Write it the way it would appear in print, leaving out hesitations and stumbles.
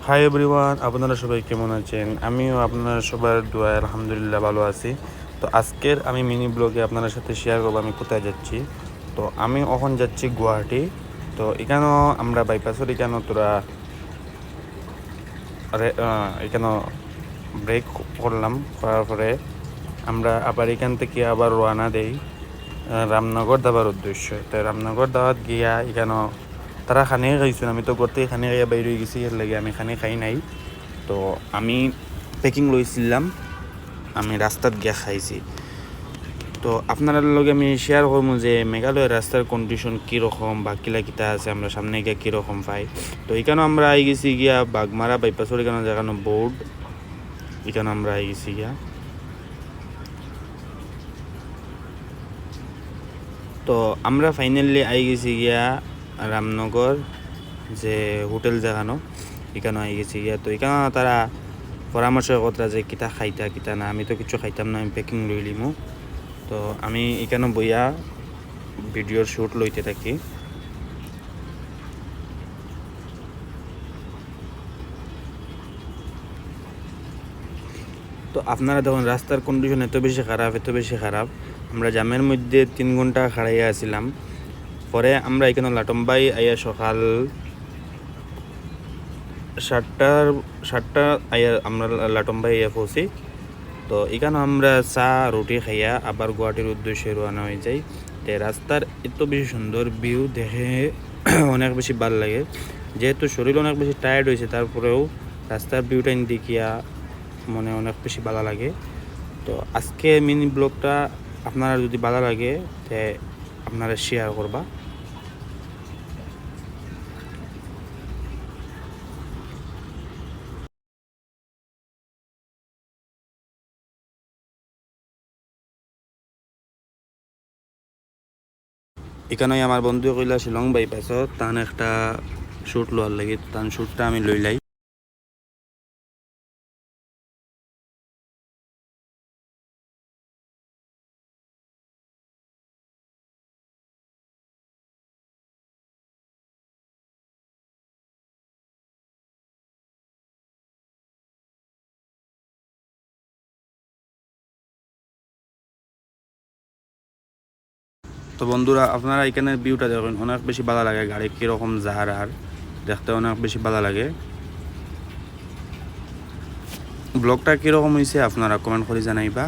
Hi everyone, আপনারা সবাই কেমন আছেন? আমিও আপনারা সবার দোয়ায় আলহামদুলিল্লাহ ভালো আছি। তো আজকের আমি মিনি ব্লগে আপনার সাথে শেয়ার করবো আমি কোথায় যাচ্ছি। তো আমি এখন যাচ্ছি গুয়াহাটি। তো এখানেও আমরা বাইপাসের এখানেও তোরা এখানেও ব্রেক করলাম, করার পরে আমরা আবার এখান থেকে আবার রওনা দেই রামনগর দাবার উদ্দেশ্যে। তো রামনগর দাওয়াত গিয়া এখানেও তারা খানে খাইছেন, আমি তো করতে খানে খাইয়া বাইরে হয়ে গেছি, এর লাগে আমি খানে খাই নাই। তো আমি পেকিং লইছিলাম, আমি রাস্তাত গিয়া খাইছি। তো আপনার লগে আমি শেয়ার করবো যে মেঘালয়ের রাস্তার কন্ডিশন কীরকম বা কিলা কিতা আছে, আমরা সামনে গিয়া কীরকম পাই। তো এখানেও আমরা আই গেছি গিয়া বাগমারা বাইপাসর এখানে দেখানো বোর্ড, এখানে আমরা আই গেছি গিয়া। তো আমরা ফাইনালি আই গেছি গিয়া রামনগর যে হোটেল দেখানো, এখানে আই গেছি গিয়া। তো এখানে তারা পরামর্শ কথা যে কিতা খাইতা কিতা না, আমি তো কিছু খাইতাম না, আমি প্যাকিং লই লিমু। তো আমি এখানে বইয়া ভিডিওর শ্যুট লইতে থাকি। তো আপনারা দেখুন রাস্তার কন্ডিশন এত বেশি খারাপ। আমরা জামের মধ্যে 3 ঘন্টা খাড়াইয়া আসছিলাম। পরে আমরা এখানে লাটম্বাই আইয়া সকাল 7টা আইয়া আমরা লাটম্বাই আইয়া পৌঁছি। তো এখানে আমরা চা রুটি খাইয়া আবার গুয়াহাটির উদ্দেশ্যে রওনা হয়ে যাই। তো রাস্তার এত বেশি সুন্দর ভিউ দেখে অনেক বেশি ভালো লাগে। যেহেতু শরীর অনেক বেশি টায়ার্ড হয়েছে, তারপরেও রাস্তার ভিউটা দেখিয়া মনে অনেক বেশি ভালো লাগে। তো আজকে মিনি ব্লগটা আপনারা যদি ভালো লাগে তে আপনারা শেয়ার করবা। এখানে আমার বন্ধু কইলা শিলং বাইপাসত তান একটা শ্যুট লওয়ার লাগে, তান শ্যুটটা আমি লইলাই। তো বন্ধুরা আপনারা এখানের ভিউটা দেখুন, অনেক বেশি ভালো লাগে, গাড়ি কীরকম যার আর দেখতে অনেক বেশি ভালো লাগে। ব্লগটা কীরকম হয়েছে আপনারা কমেন্ট করে জানাইবা।